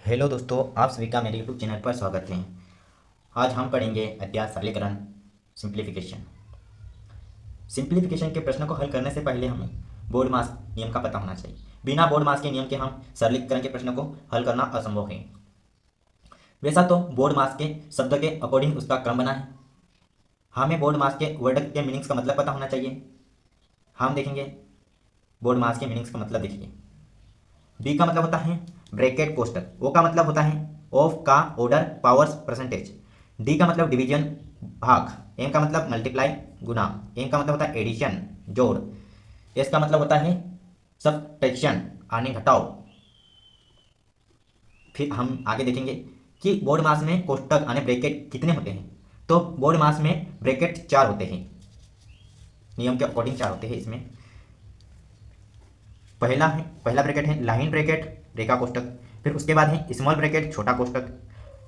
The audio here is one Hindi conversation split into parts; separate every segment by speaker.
Speaker 1: हेलो दोस्तों, आप सभी का मेरे यूट्यूब चैनल पर स्वागत है। आज हम पढ़ेंगे अध्याय सरलीकरण सिंप्लीफिकेशन। सिंप्लीफिकेशन के प्रश्न को हल करने से पहले हमें बोर्ड मास नियम का पता होना चाहिए। बिना बोर्ड मास के नियम के हम सरलीकरण के प्रश्न को हल करना असंभव है। वैसा तो बोर्ड मास के शब्द के अकॉर्डिंग उसका क्रम बना है। हमें बोर्ड मास के वर्ड के मीनिंग्स का मतलब पता होना चाहिए। हम देखेंगे बोर्ड मास के मीनिंग्स का मतलब। देखिए, बी का मतलब होता है ब्रैकेट कोष्टक। ओ का मतलब होता है ऑफ का ऑर्डर पावर्स परसेंटेज। डी का मतलब डिवीजन भाग। एम का मतलब मल्टीप्लाई गुना। एन का मतलब होता है एडिशन जोड़। एस का मतलब होता है सब्ट्रैक्शन आने घटाओ। फिर हम आगे देखेंगे कि बोर्ड मास में कोष्टक आने ब्रैकेट कितने होते हैं। तो बोर्ड मास में ब्रैकेट 4 होते हैं। नियम के अकॉर्डिंग 4 होते हैं। इसमें पहला ब्रैकेट है लाइन ब्रैकेट रेखा कोष्टक। फिर उसके बाद है स्मॉल ब्रैकेट छोटा कोष्टक।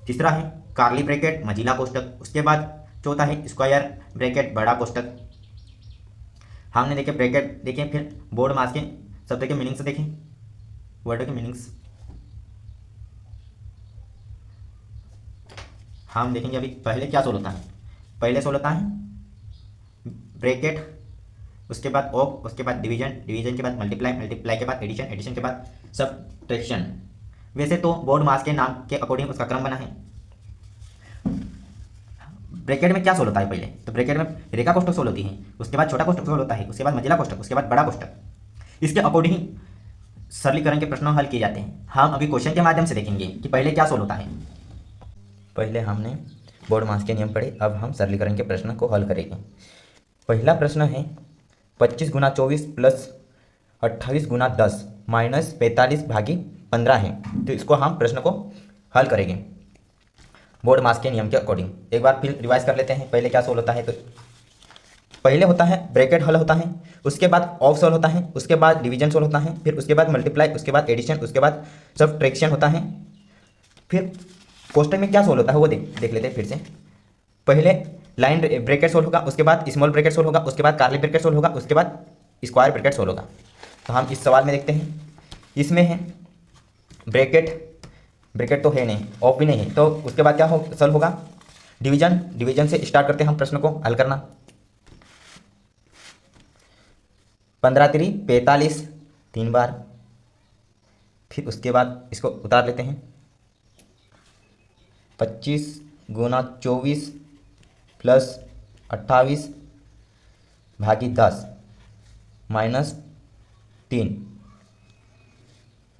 Speaker 1: तीसरा है कार्ली ब्रैकेट मझिला कोष्टक। उसके बाद चौथा है स्क्वायर ब्रैकेट बड़ा कोष्टक। हमने देखे ब्रैकेट देखें, फिर बोर्ड मास के शब्द के मीनिंग्स देखें, वर्ड के मीनिंग्स हम देखेंगे। अभी पहले क्या सोल होता है। पहले सोल होता है ब्रैकेट, उसके बाद ऑफ, उसके बाद डिवीजन, डिवीजन के बाद मल्टीप्लाई, मल्टीप्लाई के बाद एडिशन, एडिशन के बाद सब्ट्रैक्शन। वैसे तो बोर्ड मास के नाम के अकॉर्डिंग उसका क्रम बना है। ब्रैकेट में क्या सोल होता है पहले, तो ब्रैकेट में रेखा कोष्टक सोल होती है। उसके बाद छोटा कोष्टक सोल होता है। उसके बाद मझिला कोष्टक, उसके बाद बड़ा कोष्टक। इसके अकॉर्डिंग सरलीकरण के प्रश्न हल किए जाते हैं। हम अभी क्वेश्चन के माध्यम से देखेंगे कि पहले क्या सोल होता है। पहले हमने बोर्ड मास के नियम पढ़े, अब हम सरलीकरण के प्रश्न को हल करेंगे। पहला प्रश्न है 25 गुना 24 प्लस 28 गुना 10 माइनस 45 भागी 15 है। तो इसको हम प्रश्न को हल करेंगे बोर्ड मास के नियम के अकॉर्डिंग। एक बार फिर रिवाइज कर लेते हैं पहले क्या सोल्व होता है। तो पहले होता है ब्रैकेट हल होता है, उसके बाद ऑफ सोल्व होता है, उसके बाद डिवीजन सोल्व होता है, फिर उसके बाद मल्टीप्लाई, उसके बाद एडिशन, उसके बाद सब्ट्रैक्शन होता है। फिर कोष्टक में क्या सोल्व होता है वो देख देख लेते हैं फिर से। पहले लाइन ब्रैकेट सोल्व होगा, उसके बाद स्मॉल ब्रैकेट सोल्व होगा, उसके बाद कार्ली ब्रैकेट सोल्व होगा, उसके बाद स्क्वायर ब्रैकेट सोल्व होगा। तो हम इस सवाल में देखते हैं, इसमें है ब्रैकेट, ब्रैकेट तो है नहीं, ऑफ भी नहीं है, तो उसके बाद क्या हो सॉल्व होगा डिवीजन। डिवीजन से स्टार्ट करते हैं हम प्रश्न को हल करना। 15 3 45 तीन बार। फिर उसके बाद इसको उतार लेते हैं। 25 गुना 24 प्लस 28 भागी 10 माइनस 3,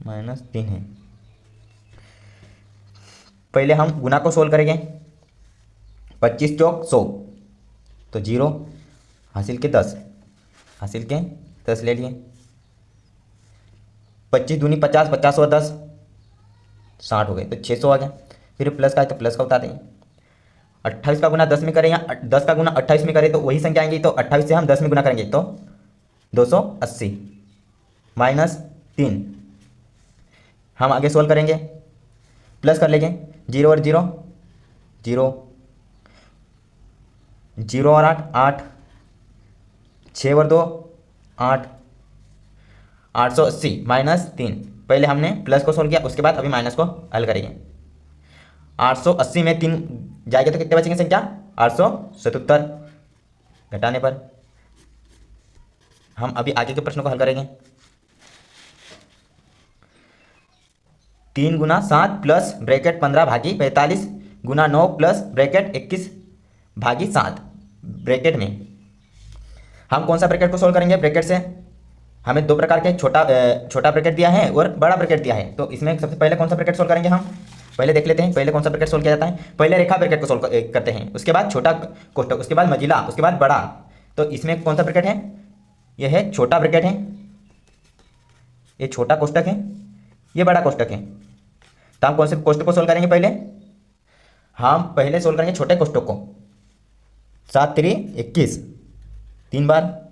Speaker 1: -3 है। पहले हम गुना को सोल्व करेंगे। 25 चौक 100, तो जीरो हासिल के 10, हासिल के 10 ले लिए। 25 दूनी 50, 50 और 10 60 हो गए, तो 600 आ गया। फिर प्लस का है तो प्लस का उतार देंगे। 28 का गुना 10 में करें या 10 का गुना 28 में करें तो वही संख्या आएंगी। तो 28 से हम 10 में गुना करेंगे तो 280 -3। हम आगे सोल्व करेंगे, प्लस कर लेंगे। जीरो और जीरो जीरो, जीरो और 8 8, 6 और 2 8, 880 -3। पहले हमने प्लस को सोल्व किया, उसके बाद अभी माइनस को हल करेंगे। 880 में 3 जाएगा तो कितने बचेंगे संख्या 877। घटाने पर हम अभी आगे के प्रश्न को हल करेंगे। 3 गुना 7 प्लस ब्रैकेट 15 भागी 45 गुना 9 प्लस ब्रैकेट 21 भागी 7। ब्रैकेट में हम कौन सा ब्रैकेट को सोल्व करेंगे। ब्रैकेट से हमें दो प्रकार के छोटा ब्रैकेट दिया है और बड़ा ब्रैकेट दिया है। तो इसमें सबसे पहले कौन सा ब्रैकेट सोल्व करेंगे हम पहले देख लेते हैं। पहले कौन सा ब्रैकेट सोल्व किया जाता है, पहले रेखा ब्रैकेट को सोल्व करते हैं, उसके बाद छोटा कोष्टक, उसके बाद मझिला, उसके बाद बड़ा। तो इसमें कौन सा ब्रैकेट है, यह है छोटा ब्रैकेट है, ये छोटा कोष्टक है, ये बड़ा कोष्टक है। तो हम कौन से कोष्टक को सोल्व करेंगे पहले, हम पहले सोल्व करेंगे छोटे कोष्टक को। 7 3 21 तीन बार।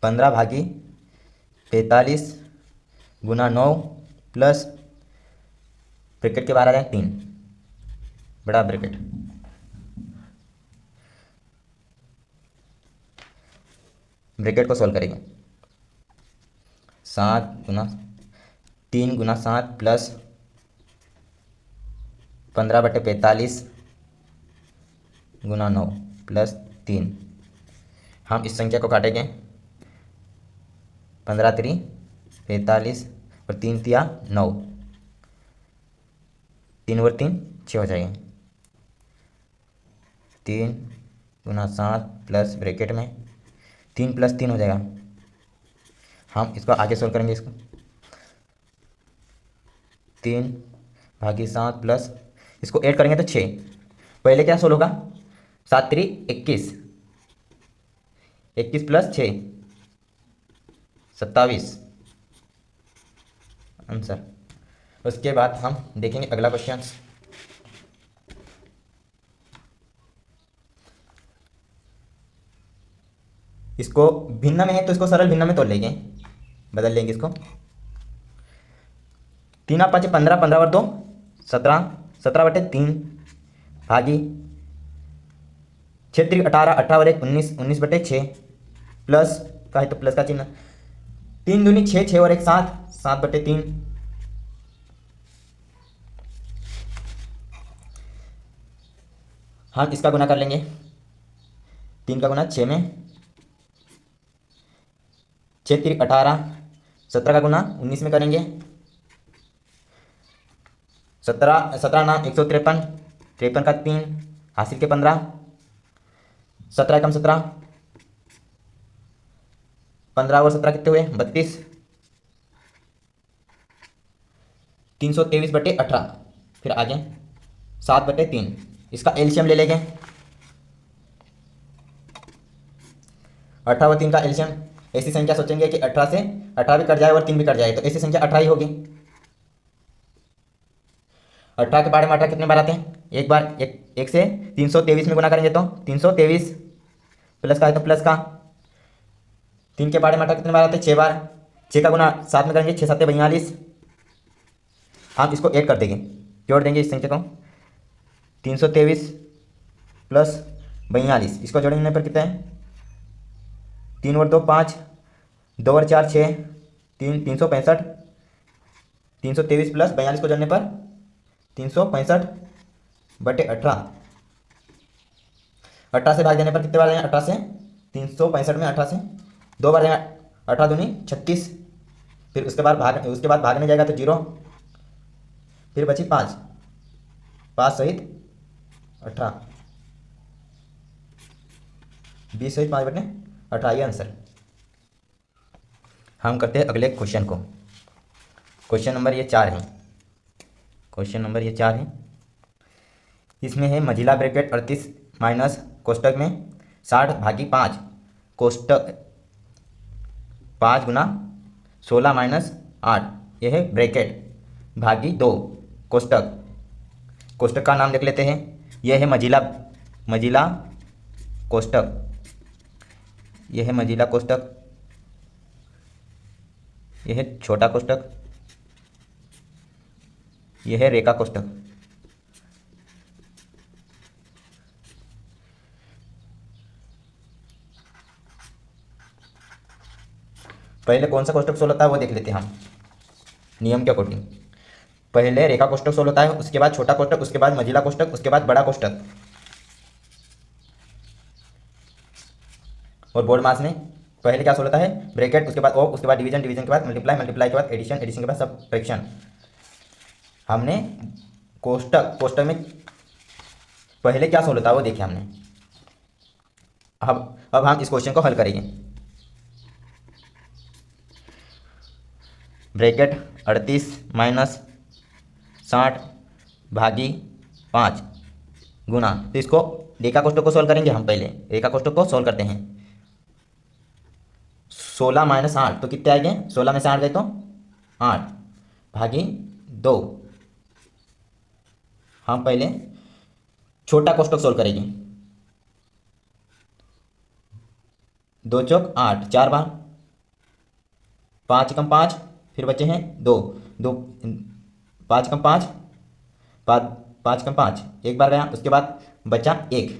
Speaker 1: 15 भागी 45 गुना 9 प्लस ब्रैकेट के बाहर आ जाए 3, बड़ा ब्रैकेट। ब्रैकेट को सोल्व करेंगे। 3 × 7 प्लस 15/45 × 9 प्लस 3। हम इस संख्या को काटेंगे। 15 × 3 = 45 और 3 × 3 = 9। 3 और 3 = 6 हो जाएंगे। 3 × 7 प्लस ब्रैकेट में 3 + 3 हो जाएगा। हम इसको आगे सोल्व करेंगे। इसको 3/7 प्लस इसको ऐड करेंगे तो 6। पहले क्या सोल्व होगा? 7 × 3 = 21, 21 + 6 = 27 आंसर। उसके बाद हम देखेंगे अगला क्वेश्चन। इसको भिन्न में है तो इसको सरल भिन्न में तोड़ लेंगे, बदल लेंगे इसको। 3 × 5 = 15, 15 और 2 = 17, 17/3 भागी 6 × 3 = 18, 18 और 1 = 19, 19/6 प्लस का है तो प्लस का चिन्ह। 3 दूनी 6, 6 और 1 = 7, 7/3। हम इसका गुना कर लेंगे। 3 का गुना 6 में, 6 × 3 = 18, 17 का गुना 19 में करेंगे। 17 17 × 9 = 153, 53 का 3 हासिल के 15, 17 × 17, 15 और 17 कितने हुए? 32, 323/18। फिर आगे 7/3। इसका एलसीएम ले लेंगे। 18 और 3 का एलसीएम। ऐसी संख्या सोचेंगे कि 18 से 18 भी कट जाए और 3 भी कट जाए, तो ऐसी संख्या 18 ही होगी। 18 के बारे में 18 कितने बार आते हैं? एक बार। एक से 323 में गुना करेंगे तो 323 प्लस का है तो प्लस का। 3 के बारे में 18 कितने बार आते हैं? 6 बार। 6 का गुना 7 में करेंगे, 6 × 7 = 42। हम इसको ऐड कर देंगे, जोड़ देंगे इस संख्या को। 323 प्लस 42, इसको जोड़ने पर कितना है? 3 और 2 = 5, 2 और 4 = 6, 365। 323 प्लस 42 को जोड़ने पर 365/18। 18 से भाग देने पर कितने बार जाएंगे? 18 से 365 में 18 से 2 बार जाएंगे। 18 दूनी 36। फिर उसके बाद भागने जाएगा तो 0। फिर बची 5, 5 सहित 18, 20 सहित 5/18, ये आंसर। हम करते हैं अगले क्वेश्चन को। क्वेश्चन नंबर ये 4 है। इसमें है मझिला ब्रैकेट 38 माइनस कोष्टक में 60 भागी 5 कोष्टक 5 × 16 - 8, यह है ब्रैकेट भागी 2 कोष्टक। कोष्टक का नाम लिख लेते हैं। यह है मझिला कोष्टक। यह है मझिला कोष्टक। यह है छोटा कोष्टक। यह है रेखा कोष्टक। पहले कौन सा कोष्टक सोल्व होता है वो देख लेते हैं हम नियम के अकॉर्डिंग। पहले रेखा कोष्टक सोल्व होता है, उसके बाद छोटा कोष्टक, उसके बाद मझिला कोष्टक, उसके बाद बड़ा कोष्टक। और बोर्ड मास में पहले क्या सोल्व होता है? ब्रैकेट, उसके बाद ऑफ, उसके बाद डिवीजन, डिवीजन के बाद मल्टीप्लाई, मल्टीप्लाई के बाद एडिशन, एडिशन के बाद सब्ट्रैक्शन। हमने कोष्टक में पहले क्या सोल्व होता है वो देखे हमने। अब हम इस क्वेश्चन को हल करेंगे। ब्रैकेट 38 माइनस 60 भागी 5 गुना, तो इसको रेखा कोष्टक को सोल्व करेंगे हम। पहले रेखा कोष्टक को सोल्व करते हैं। 16 - 8 तो कितने आएंगे? 16 में से 8 गए तो 8 भागी 2। हम पहले छोटा कोष्टक सोल्व करेंगे। 2 चौक 8, 4 बार, 5 × 5, फिर बचे हैं 2, 5 × 5, 5 × 5 एक बार गया, उसके बाद बचा 1,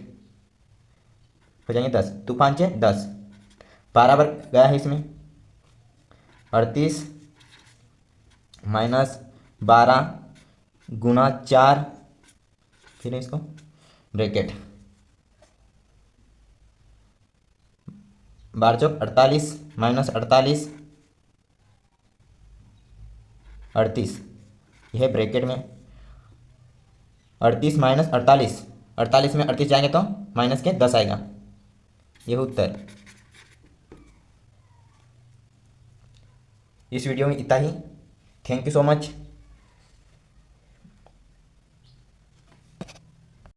Speaker 1: हो जाएंगे 10, 2 × 5 = 10, बराबर गया है इसमें 38 माइनस 12 गुना 4, फिर इसको ब्रैकेट 12 चौक 48 माइनस 48 38, यह ब्रैकेट में 38 माइनस 48, 48 में 38 जाएंगे तो माइनस के 10 आएगा। यह उत्तर। इस वीडियो में इतना ही। Thank you so much.